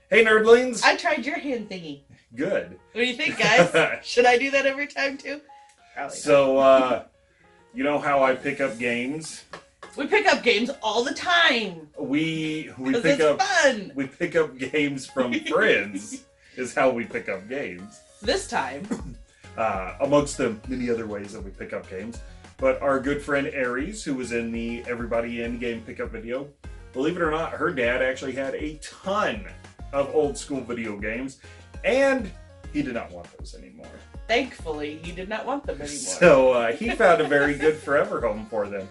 Hey, nerdlings! I tried your hand thingy. Good. What do you think, guys? Should I do that every time, too? Probably So, you know how I pick up games? not. We pick up games all the time. We Because pick it's up fun. we pick up games from friends. Is how we pick up games. This time. Amongst the many other ways that we pick up games. But our good friend Aries, who was in the Everybody in game pickup video, believe it or not, her dad actually had a ton of old school video games, and he did not want those anymore. Thankfully, he did not want them anymore. So he found a very good forever home for them.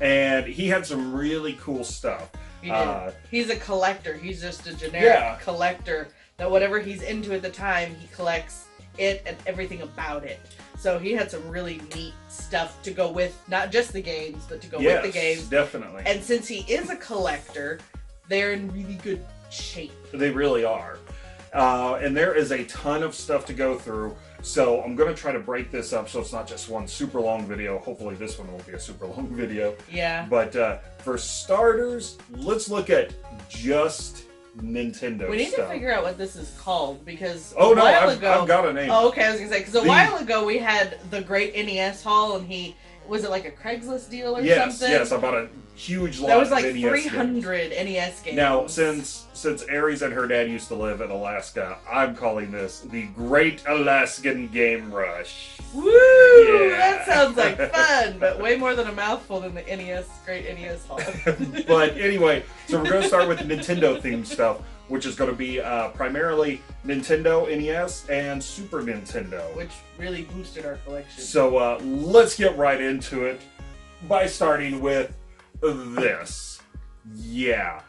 And he had some really cool stuff. He did. He's a collector. He's just a generic collector that whatever he's into at the time, he collects it and everything about it. So he had some really neat stuff to go with, not just the games, but to go with the games. Definitely. And since he is a collector, they're in really good shape. They really are. And there is a ton of stuff to go through. So I'm going to try to break this up so it's not just one super long video. Hopefully this one won't be a super long video. Yeah. But for starters, let's look at just Nintendo stuff. We need to figure out what this is called because I've got a name. Oh, okay, I was going to say, because a while ago we had the Great NES Haul and was it like a Craigslist deal or something? Yes, I bought a huge lot that was like of NES 300 games. NES games. Now, since Aries and her dad used to live in Alaska, I'm calling this the Great Alaskan Game Rush. Woo! Yeah. That sounds like fun, but way more than a mouthful than the Great NES Haul. But anyway, so we're going to start with Nintendo themed stuff, which is going to be primarily Nintendo NES and Super Nintendo. Which really boosted our collection. So let's get right into it by starting with this. Yeah.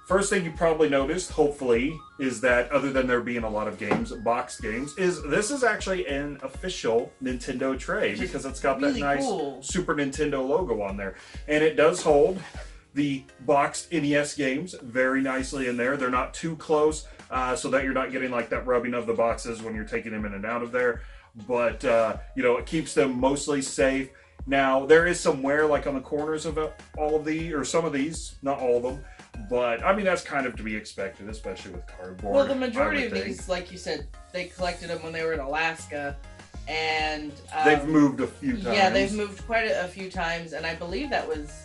First thing you probably noticed, hopefully, is that other than there being a lot of games, boxed games, is this is actually an official Nintendo tray because it's got really that nice cool Super Nintendo logo on there. And it does hold the boxed NES games very nicely in there. They're not too close so that you're not getting like that rubbing of the boxes when you're taking them in and out of there. But, you know, it keeps them mostly safe. Now, there is some wear like on the corners of all of these, or some of these, not all of them. But, I mean, that's kind of to be expected, especially with cardboard. Well, the majority of these, like you said, they collected them when they were in Alaska. And they've moved a few times. Yeah, they've moved quite a few times. And I believe that was,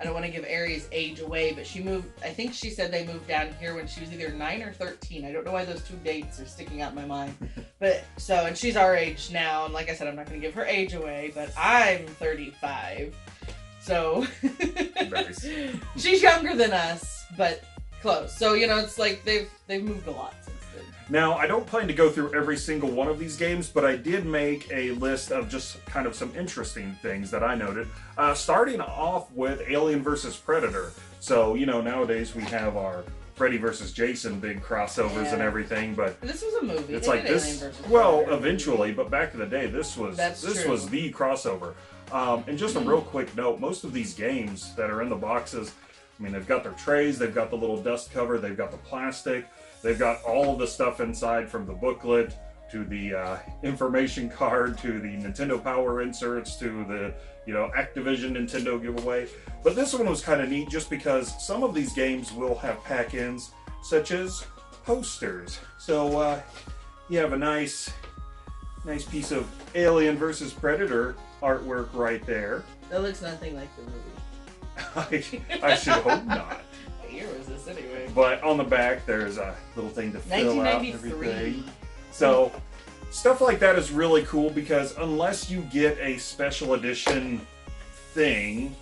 I don't want to give Aries' age away, but she moved, I think she said they moved down here when she was either 9 or 13. I don't know why those two dates are sticking out in my mind. But, so, and she's our age now. And like I said, I'm not going to give her age away, but I'm 35. So, Nice. She's younger than us, but close. So, you know, it's like they've moved a lot since then. Now, I don't plan to go through every single one of these games, but I did make a list of just kind of some interesting things that I noted. Starting off with Alien vs. Predator. So, you know, nowadays we have our Freddy vs. Jason big crossovers and everything, but this was a movie. It's they like did this. Alien versus Well, Predator. eventually, but back in the day, this was the crossover. And just a real quick note: most of these games that are in the boxes, I mean, they've got their trays, they've got the little dust cover, they've got the plastic, they've got all of the stuff inside, from the booklet to the information card to the Nintendo Power inserts to the Activision Nintendo giveaway. But this one was kind of neat just because some of these games will have pack-ins such as posters. So you have a nice piece of Alien vs. Predator artwork right there. That looks nothing like the movie. I should hope not. What year was this anyway? But on the back, there's a little thing to fill out 1993. everything. So stuff like that is really cool because unless you get a special edition thing,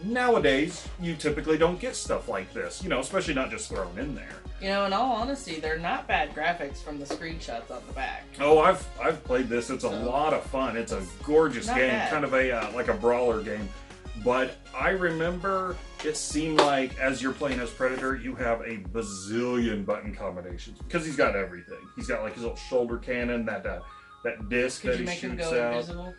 nowadays you typically don't get stuff like this. You know, especially not just thrown in there. You know, in all honesty, they're not bad graphics from the screenshots on the back. Oh, I've played this. It's a lot of fun. It's a gorgeous game, bad. kind of a like a brawler game. But I remember it seemed like as you're playing as Predator, you have a bazillion button combinations because he's got everything. He's got like his little shoulder cannon, that disc that he shoots out. Could you make him go invisible?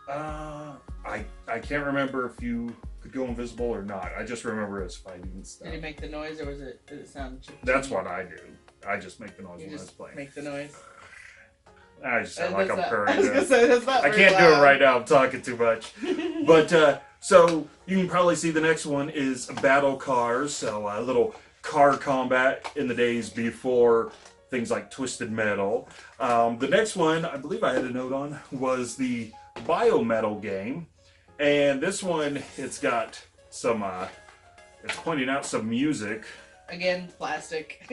I can't remember if you could go invisible or not. I just remember his fighting stuff. Did he make the noise, or did it sound? That's what I do. I just make the noise You when I was just playing. make the noise. I just sound like I'm purring. I was gonna say that's not. I can't do it right now. I'm talking too much. But so you can probably see the next one is Battle Cars. So little car combat in the days before things like Twisted Metal. The next one, I believe I had a note on, was the Biometal game. And this one, it's got some, it's pointing out some music. Again, plastic.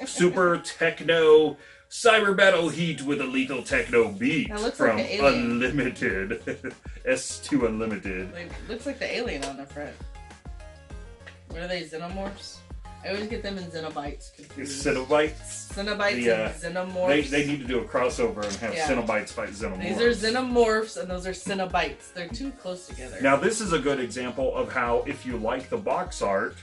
Super techno, cyber battle heat with a lethal techno beat from like Unlimited. S2 Unlimited. It looks like the alien on the front. What are they, xenomorphs? I always get them in Xenobites confused. Cenobites? Cenobites and Xenomorphs. They need to do a crossover and have Cenobites fight Xenomorphs. These are Xenomorphs and those are Cenobites. They're too close together. Now this is a good example of how if you like the box art,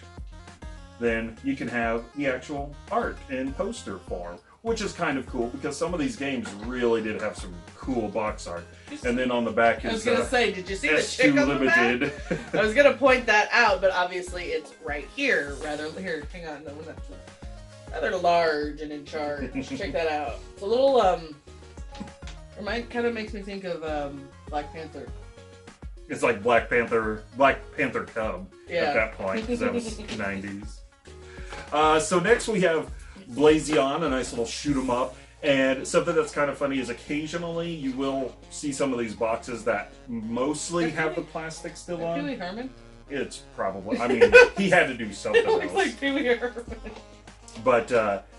then you can have the actual art in poster form, which is kind of cool because some of these games really did have some cool box art. And then on the back is I was gonna say, did you see the S2 chick on Limited. the back? I was gonna point that out, but obviously it's right here. Here, hang on, no, that's rather large and in charge. Check that out. It's a little kind of makes me think of Black Panther. It's like Black Panther Cub at that point because that was 90s. So next we have Blazion, a nice little shoot 'em up. And something that's kind of funny is occasionally you will see some of these boxes that mostly have the plastic still on. Pee-wee Herman? It's probably, I mean, he had to do something else. It looks like Pee-wee Herman. But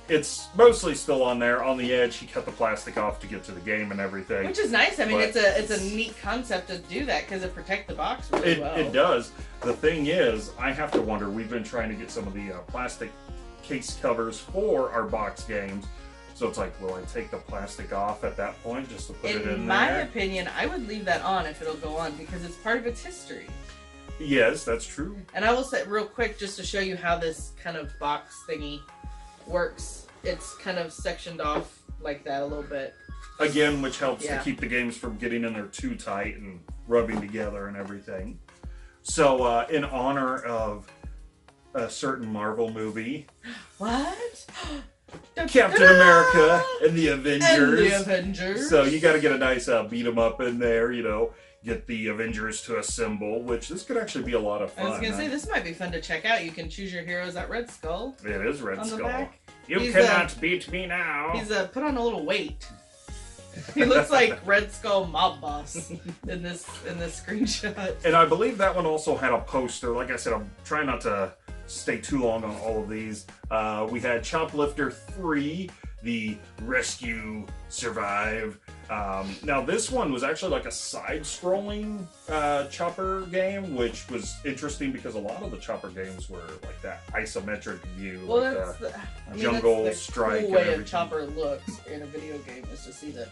it's mostly still on there. On the edge, he cut the plastic off to get to the game and everything. Which is nice. I mean, it's a neat concept to do that because it protects the box really well. It does. The thing is, I have to wonder, we've been trying to get some of the plastic case covers for our box games. So it's like, will I take the plastic off at that point just to put it in there? In my opinion, I would leave that on if it'll go on because it's part of its history. Yes, that's true. And I will say real quick, just to show you how this kind of box thingy works, it's kind of sectioned off like that a little bit. Again, which helps to keep the games from getting in there too tight and rubbing together and everything. So, in honor of a certain Marvel movie... What? Captain America and the Avengers. And the Avengers. So you got to get a nice beat 'em up in there, you know, get the Avengers to assemble, which this could actually be a lot of fun. I was gonna say this might be fun to check out. You can choose your heroes at Red Skull. It is Red Skull. Back. You cannot beat me now. He's put on a little weight. He looks like Red Skull mob boss in this screenshot. And I believe that one also had a poster. Like I said, I'm trying not to stay too long on all of these. We had Choplifter 3, the Rescue Survive. Now this one was actually like a side-scrolling chopper game, which was interesting because a lot of the chopper games were like that isometric view. Well, like that's Jungle that's the Strike. Cool and way everything. a chopper looks in a video game is to see that.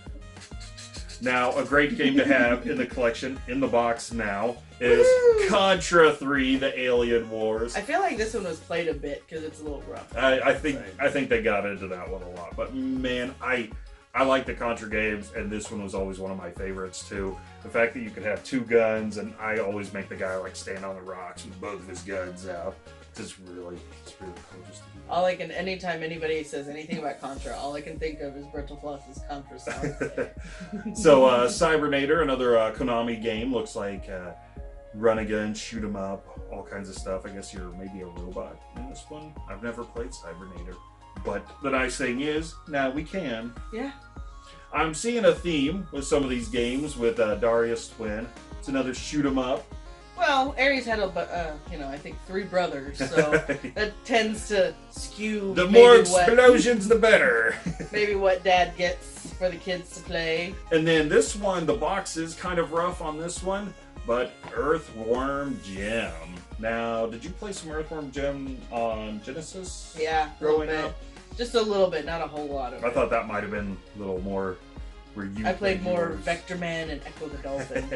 Now, a great game to have in the collection, in the box now, is Contra 3, The Alien Wars. I feel like this one was played a bit because it's a little rough. I think they got into that one a lot. But man, I like the Contra games, and this one was always one of my favorites too. The fact that you could have two guns, and I always make the guy like stand on the rocks with both of his guns out. It's really cool just to do. Anytime anybody says anything about Contra, all I can think of is Brittle Floss's Contra sound. So, Cybernator, another Konami game, looks like run a gun, shoot 'em up, all kinds of stuff. I guess you're maybe a robot in this one. I've never played Cybernator. But the nice thing is, now we can. Yeah. I'm seeing a theme with some of these games with Darius Twin. It's another shoot 'em up. Well, Aries had I think 3 brothers, so that tends to skew. The more explosions, the better. Maybe what Dad gets for the kids to play. And then this one, the box is kind of rough on this one, but Earthworm Jim. Now, did you play some Earthworm Jim on Genesis? Yeah, growing up. Just a little bit, not a whole lot of it. I thought that might have been a little more where you. I played more Vector Man and Echo the Dolphin.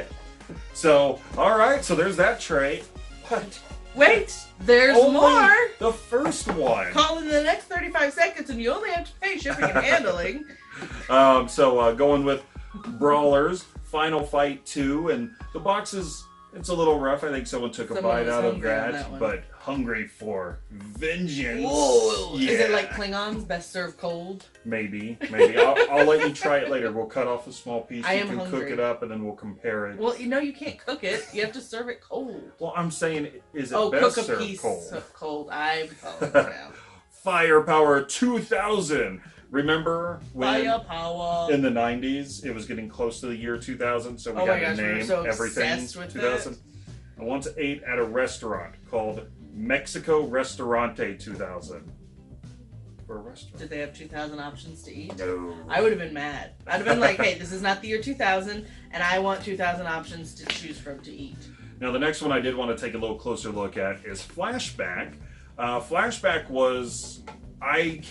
So, alright, so there's that tray. But wait, there's more! The first one. Call in the next 35 seconds and you only have to pay shipping and handling. Going with Brawlers, Final Fight 2, and the box is, it's a little rough. I think someone took a bite out of that, but hungry for vengeance. Whoa! Yeah. Is it like Klingons, best served cold? Maybe. I'll let you try it later. We'll cut off a small piece. You can hungry. cook it up, and then we'll compare it. Well, you can't cook it. You have to serve it cold. Well, I'm saying, is it best cook a served piece cold? Cold. I'm following you now. Firepower 2000. Remember when Firepower in the 90s it was getting close to the year 2000, so we had to name everything 2000. I once ate at a restaurant called Mexico Restaurante 2000. For a restaurant. Did they have 2,000 options to eat? No. I would have been mad. I'd have been like, hey, this is not the year 2000, and I want 2,000 options to choose from to eat. Now, the next one I did want to take a little closer look at is Flashback. Flashback was, I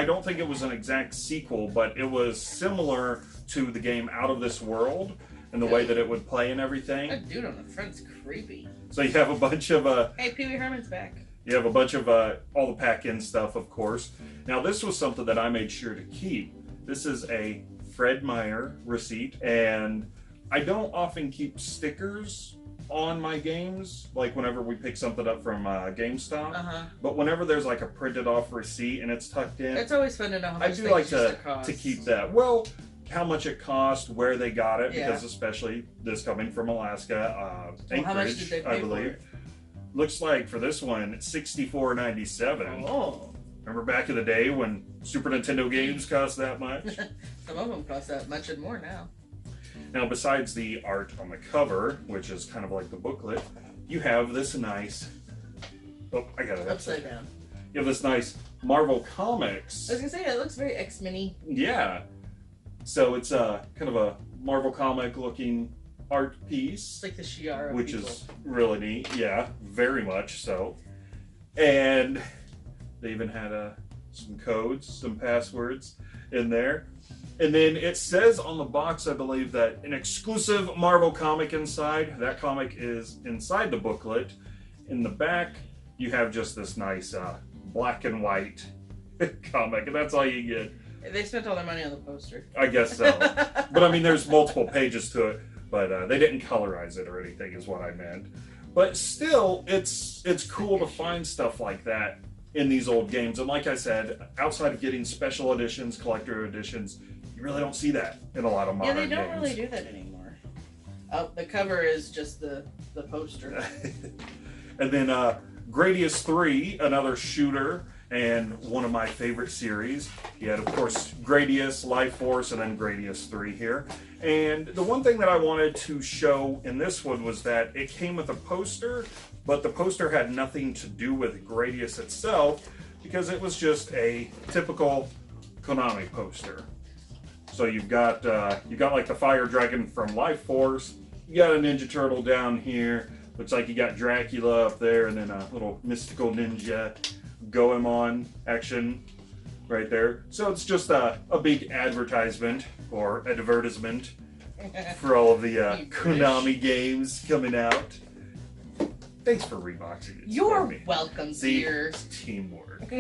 don't think it was an exact sequel, but it was similar to the game Out of This World and the way that it would play and everything. That dude on the front's creepy. So you have a bunch of... hey, Pee Wee Herman's back. You have a bunch of all the pack-in stuff, of course. Now, this was something that I made sure to keep. This is a Fred Meyer receipt, and I don't often keep stickers on my games, like whenever we pick something up from GameStop. But whenever there's like a printed off receipt and it's tucked in, it's always fun to know how much I do like to keep that. Well, how much it cost, where they got it, because especially this coming from Alaska, Anchorage, how much did they pay I believe. For it? Looks like for this one, $64.97. Oh. Remember back in the day when Super Nintendo games cost that much? Some of them cost that much and more now. Now, besides the art on the cover, which is kind of like the booklet, you have this nice... Oh, I got it upside down. You have this nice Marvel Comics. I was going to say, it looks very X-Men-y. Yeah. So it's kind of a Marvel comic looking art piece. It's like the Shi'ar which people. Is really neat. Yeah, very much so. And they even had some codes, some passwords in there. And then it says on the box, I believe, that an exclusive Marvel comic inside. That comic is inside the booklet. In the back, you have just this nice black and white comic, and that's all you get. They spent all their money on the poster. I guess so. But I mean, there's multiple pages to it, but they didn't colorize it or anything, is what I meant. But still, it's cool to find stuff like that in these old games. And like I said, outside of getting special editions, collector editions, you really don't see that in a lot of modern games. Yeah, they don't really do that anymore. Oh, the cover is just the poster. And then Gradius 3, another shooter, and one of my favorite series. You had, of course, Gradius, Life Force, and then Gradius 3 here. And the one thing that I wanted to show in this one was that it came with a poster, but the poster had nothing to do with Gradius itself, because it was just a typical Konami poster. So you've got like the Fire Dragon from Life Force, you got a Ninja Turtle down here, looks like you got Dracula up there, and then a little mystical ninja Goemon action right there. So it's just a big advertisement or advertisement for all of the Konami games coming out. Thanks for reboxing it. You're welcome, Sears. Teamwork.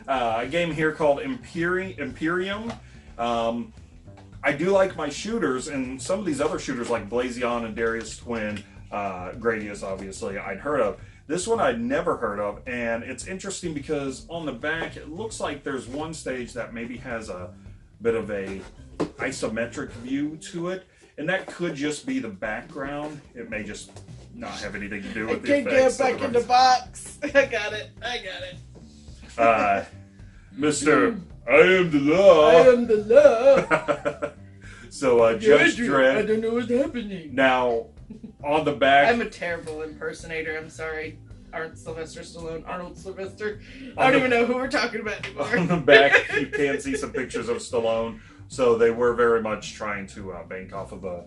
A game here called Imperium. I do like my shooters, and some of these other shooters like Blazion and Darius Twin, Gradius obviously I'd heard of. This one I'd never heard of, and it's interesting because on the back it looks like there's one stage that maybe has a bit of a isometric view to it, and that could just be the background. It may just not have anything to do with the effects. I can't get back in the box. I got it. Mr. I am the law. I am the law. So, Judge Dredd. I don't know what's happening. Now, on the back... I'm a terrible impersonator. I'm sorry. Arnold Sylvester. I don't even know who we're talking about anymore. On the back, you can see some pictures of Stallone. So they were very much trying to bank off of the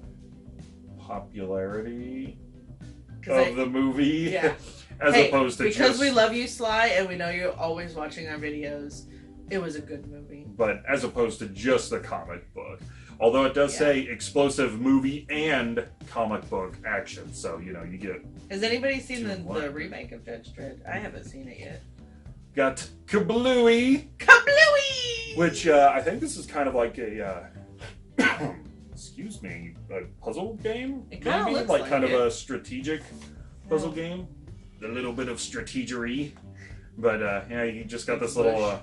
popularity of the movie. Yeah. As opposed to because we love you, Sly, and we know you're always watching our videos, it was a good movie. But as opposed to just the comic book. Although it does say explosive movie and comic book action. So, you know, you get... Has anybody seen the remake of Judge Dredd? I haven't seen it yet. Got Kablooey! Kablooey! Which I think this is kind of like a... excuse me, a puzzle game? It kind of looks like kind of a strategic puzzle game. A little bit of strategery. But, yeah, you just got this little...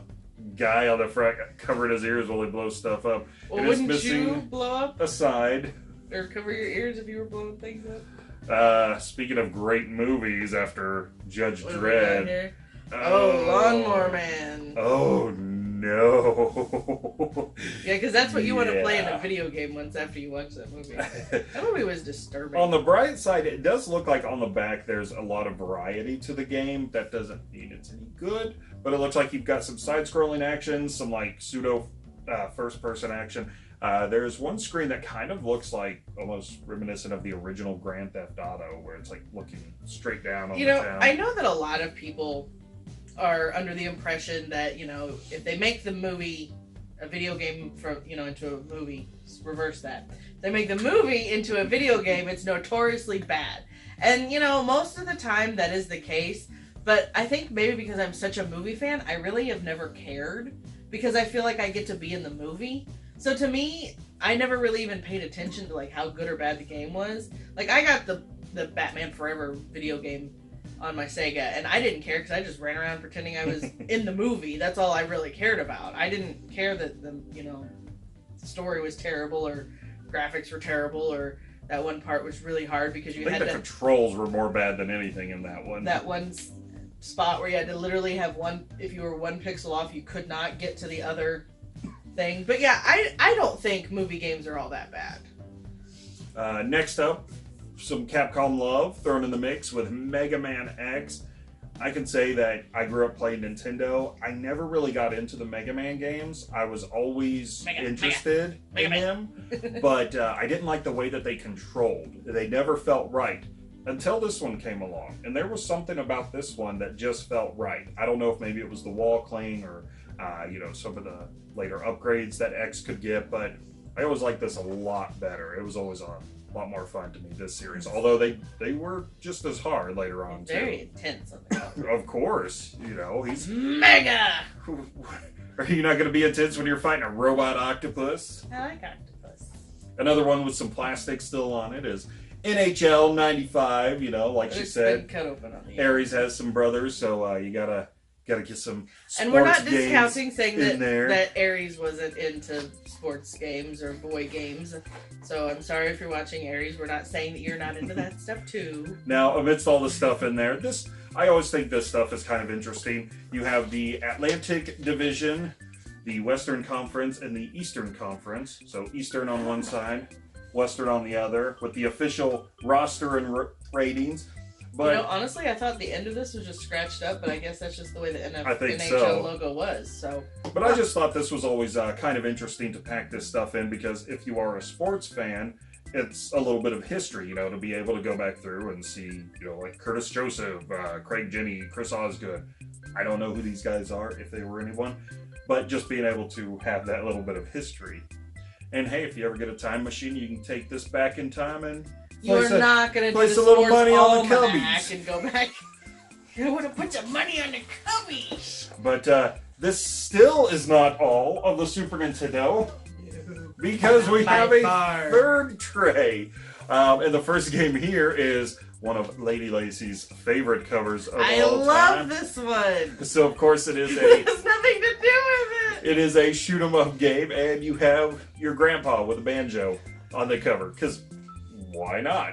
guy on the front covered his ears while he blows stuff up. Well, wouldn't you blow up a side or cover your ears if you were blowing things up? Speaking of great movies after Judge Dredd, Oh, Lawnmower Man. Oh, no. Yeah, because that's what you want to play in a video game once after you watch that movie. That movie was disturbing. On the bright side, it does look like on the back there's a lot of variety to the game. That doesn't mean it's any good, but it looks like you've got some side-scrolling action, some like pseudo first-person action. There's one screen that kind of looks like almost reminiscent of the original Grand Theft Auto, where it's like looking straight down on the town. I know that a lot of people are under the impression that, if they make the movie a video game from, into a movie, reverse that. If they make the movie into a video game, it's notoriously bad. And, most of the time that is the case, but I think maybe because I'm such a movie fan, I really have never cared, because I feel like I get to be in the movie. So to me, I never really even paid attention to, like, how good or bad the game was. Like, I got the Batman Forever video game on my Sega, and I didn't care because I just ran around pretending I was in the movie. That's all I really cared about. I didn't care that the story was terrible or graphics were terrible or that one part was really hard because you had to... the controls were more bad than anything in that one. That one spot where you had to literally have if you were one pixel off, you could not get to the other thing. But yeah, I don't think movie games are all that bad. Next up, some Capcom love thrown in the mix with Mega Man X. I can say that I grew up playing Nintendo. I never really got into the Mega Man games. I was always interested in them, but I didn't like the way that they controlled. They never felt right until this one came along. And there was something about this one that just felt right. I don't know if maybe it was the wall cling or some of the later upgrades that X could get, but I always liked this a lot better. It was always a lot more fun to me, this series, although they were just as hard later on. Very intense on the cover. Of course, he's Mega. Are you not going to be intense when you're fighting a robot octopus? I like octopus. Another one with some plastic still on it is NHL 95. Like she said, cut open on the Aries has some brothers, so you gotta get some sports. And we're not discounting saying that that Aries wasn't into sports games or boy games. So I'm sorry if you're watching Aries. We're not saying that you're not into that stuff too. Now, amidst all the stuff in there, I always think this stuff is kind of interesting. You have the Atlantic Division, the Western Conference, and the Eastern Conference. So Eastern on one side, Western on the other, with the official roster and ratings. But honestly, I thought the end of this was just scratched up, but I guess that's just the way the NHL so. Logo was. So, but I just thought this was always kind of interesting to pack this stuff in, because if you are a sports fan, it's a little bit of history, to be able to go back through and see, like Curtis Joseph, Craig Jenny, Chris Osgood. I don't know who these guys are, if they were anyone, but just being able to have that little bit of history. And hey, if you ever get a time machine, you can take this back in time and you're not going to place a little money on the Cubbies and go back. You want to put your money on the Cubbies. But this still is not all of the Super Nintendo, because we have a third tray. And the first game here is one of Lady Lacey's favorite covers of all time. I love this one. So of course it is it has nothing to do with it. It is a shoot 'em up game, and you have your grandpa with a banjo on the cover, because why not?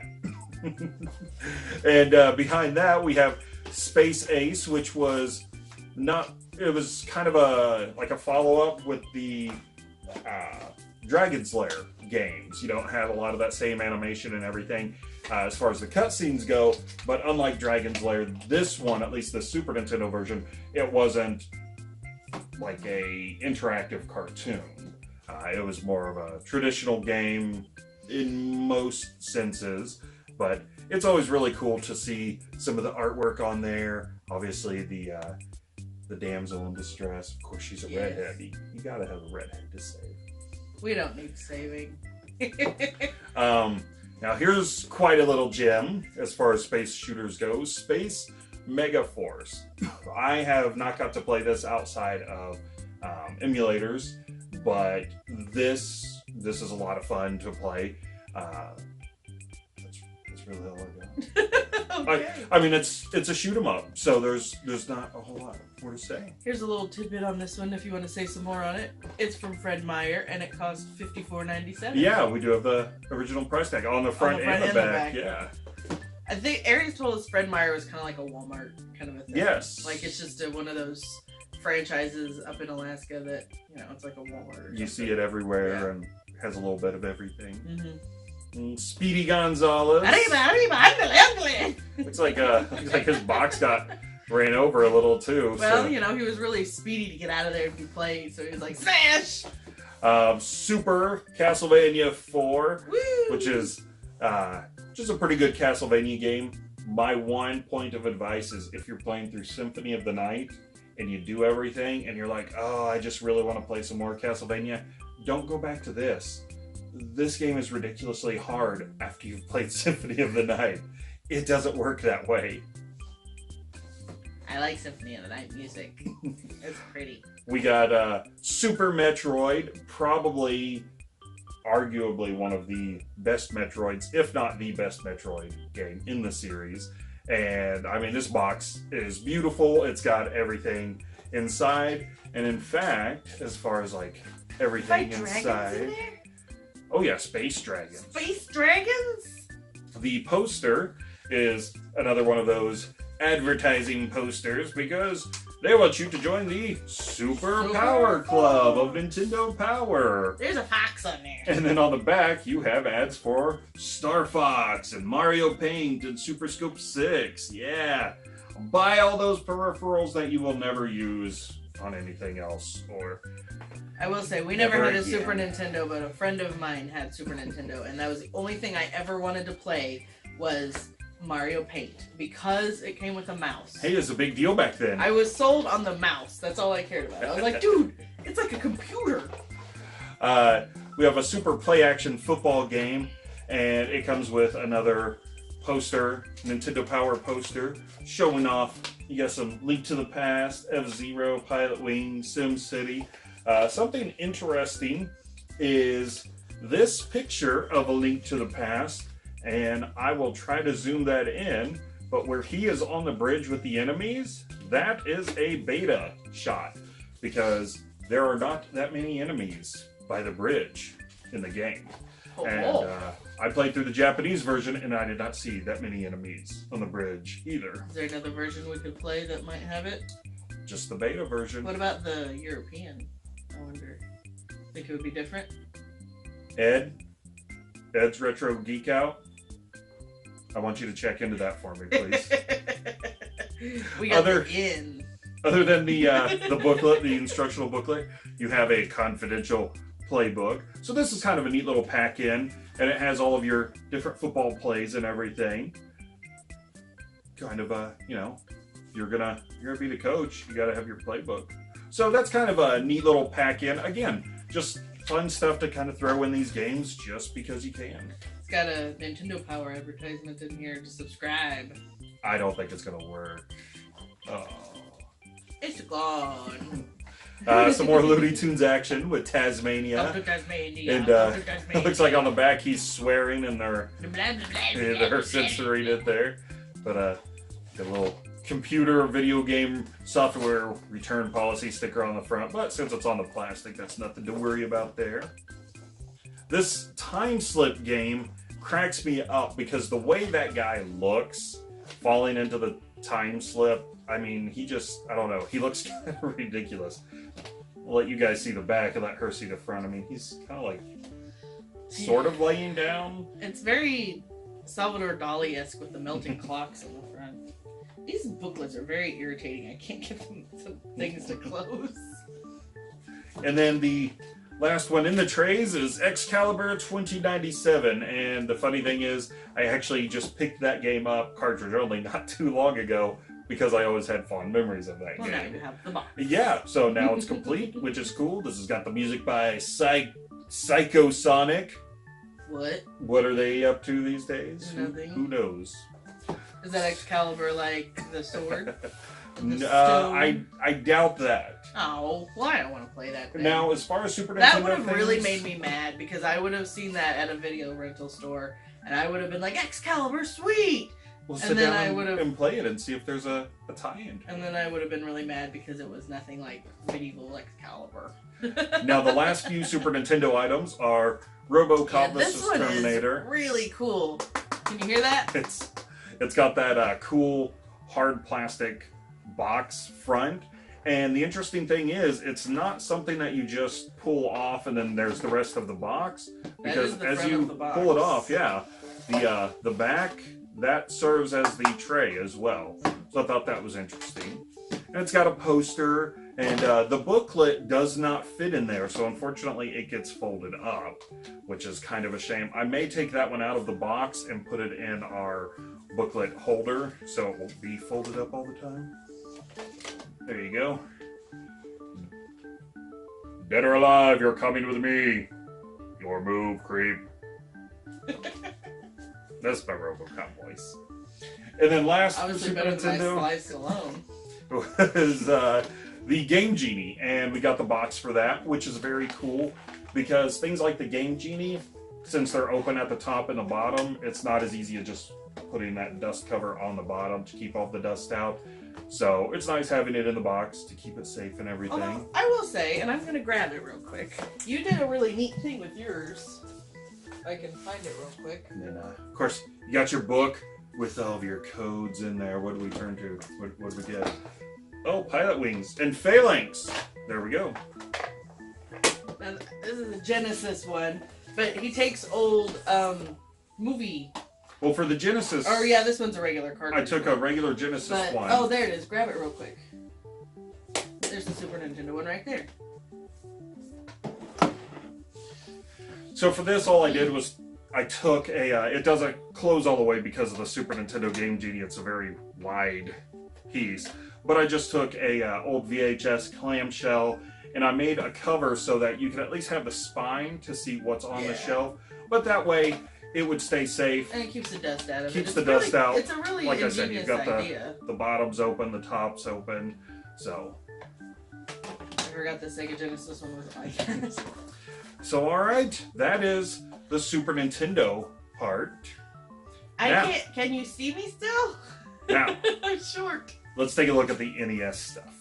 And behind that we have Space Ace, which was it was kind of a follow-up with the Dragon's Lair games. You don't have a lot of that same animation and everything as far as the cutscenes go, but unlike Dragon's Lair, this one, at least the Super Nintendo version, it wasn't like a interactive cartoon. It was more of a traditional game in most senses, but it's always really cool to see some of the artwork on there. Obviously the damsel in distress, of course she's a redhead. You gotta have a redhead to save. We don't need saving. Now here's quite a little gem as far as space shooters go. Space Mega Force. I have not got to play this outside of emulators, but this is a lot of fun to play. That's really all I got. Okay. I mean, it's a shoot 'em up, so there's not a whole lot more to say. Here's a little tidbit on this one if you want to say some more on it. It's from Fred Meyer, and it costs $54.97. Yeah, we do have the original price tag on the front, and the back. Yeah. I think Aries told us Fred Meyer was kind of like a Walmart kind of a thing. Yes. Like it's just one of those franchises up in Alaska that, it's like a Walmart. You see it everywhere and has a little bit of everything. Speedy Gonzalez. Looks like his box got ran over a little too. Well, so. He was really speedy to get out of there and be played, so he was like, smash! Super Castlevania 4, Woo! which is just a pretty good Castlevania game. My one point of advice is if you're playing through Symphony of the Night and you do everything and you're like, oh, I just really want to play some more Castlevania, don't go back to this. This game is ridiculously hard after you've played Symphony of the Night. It doesn't work that way. I like Symphony of the Night music. It's pretty. We got Super Metroid, probably, arguably one of the best Metroids, if not the best Metroid game in the series. And, I mean, this box is beautiful. It's got everything inside. And, in fact, as far as, like, everything inside... Oh, yeah, Space Dragons. Space Dragons? The poster is another one of those advertising posters because they want you to join the Super Power Club of Nintendo Power. There's a fox on there. And then on the back, you have ads for Star Fox and Mario Paint and Super Scope 6. Yeah. Buy all those peripherals that you will never use on anything else. Or I will say, we never had a Super Nintendo, but a friend of mine had Super Nintendo, and that was the only thing I ever wanted to play was Mario Paint, because it came with a mouse. Hey, it was a big deal back then. I was sold on the mouse. That's all I cared about. I was like, dude, it's like a computer. We have a Super Play Action football game, and it comes with another poster, Nintendo Power poster, showing off. You got some Link to the Past, F-Zero, Pilot Wing, Sim City. Something interesting is this picture of a Link to the Past, and I will try to zoom that in, but where he is on the bridge with the enemies, that is a beta shot, because there are not that many enemies by the bridge in the game. Oh, and I played through the Japanese version, and I did not see that many enemies on the bridge either. Is there another version we could play that might have it? Just the beta version. What about the European? I wonder. Think it would be different? Ed's Retro Geek Out. I want you to check into that for me, please. We got the in. Other than the booklet, the instructional booklet, you have a confidential playbook. So this is kind of a neat little pack-in, and it has all of your different football plays and everything. Kind of you're gonna be the coach. You gotta have your playbook. So that's kind of a neat little pack-in. Again, just fun stuff to kind of throw in these games just because you can. It's got a Nintendo Power advertisement in here to subscribe. I don't think it's gonna work. Oh. It's gone. Some more Looney Tunes action with Tasmania. Dr. Tasmania. And it looks like on the back he's swearing and they're censoring it there. But a little computer video game software return policy sticker on the front. But since it's on the plastic, that's nothing to worry about there. This time slip game cracks me up because the way that guy looks falling into the time slip, I mean, I don't know, he looks kind of ridiculous. I'll let you guys see the back and let her see the front. I mean, he's kind of like, sort of laying down. It's very Salvador Dali-esque with the melting clocks on the front. These booklets are very irritating. I can't get some things to close. And then the last one in the trays is Excalibur 2097. And the funny thing is, I actually just picked that game up, cartridge only, not too long ago, because I always had fond memories of that game. Now you have the box. Yeah, so now it's complete, which is cool. This has got the music by Psycho Sonic. What are they up to these days? Nothing. Who knows? Is that Excalibur like the sword? I doubt that. Oh, well, I don't want to play that thing. Now, as far as Super Nintendo that would have really made me mad, because I would have seen that at a video rental store, and I would have been like, Excalibur, sweet! Well, sit down and play it and see if there's a tie-in. And then I would have been really mad because it was nothing like medieval Excalibur. Now, the last few Super Nintendo items are RoboCop vs. Terminator. Is really cool. Can you hear that? It's got that cool hard plastic box front. And the interesting thing is, it's not something that you just pull off and then there's the rest of the box. Because as you pull it off, yeah, the back, that serves as the tray as well. So I thought that was interesting. And it's got a poster, and the booklet does not fit in there, so unfortunately it gets folded up, which is kind of a shame. I may take that one out of the box and put it in our booklet holder, so it won't be folded up all the time. There you go. Dead or alive, you're coming with me. Your move, creep. That's my RoboCop voice. And then last for Super Nintendo was the Game Genie, and we got the box for that, which is very cool because things like the Game Genie, since they're open at the top and the bottom, it's not as easy as just putting that dust cover on the bottom to keep all the dust out. So it's nice having it in the box to keep it safe and everything. Although, I will say, and I'm going to grab it real quick, you did a really neat thing with yours. I can find it real quick. And then, of course, you got your book with all of your codes in there. What do we turn to? What do we get? Oh, Pilot Wings and Phalanx. There we go. Now, this is a Genesis one, but he takes old movie. Well, for the Genesis... Oh, yeah, this one's a regular card. I took a regular Genesis one. Oh, there it is. Grab it real quick. There's the Super Nintendo one right there. So for this, all I did was I took a... it doesn't close all the way because of the Super Nintendo Game Genie. It's a very wide piece. But I just took a old VHS clamshell, and I made a cover so that you can at least have the spine to see what's on the shelf. But that way... it would stay safe. And it keeps the dust out of it. Keeps the dust out. It's a really like I said, you've got idea. the bottoms open, the tops open. So. I forgot the Sega Genesis one was like that. So alright, that is the Super Nintendo part. Can you see me still? Now. I'm short. Let's take a look at the NES stuff.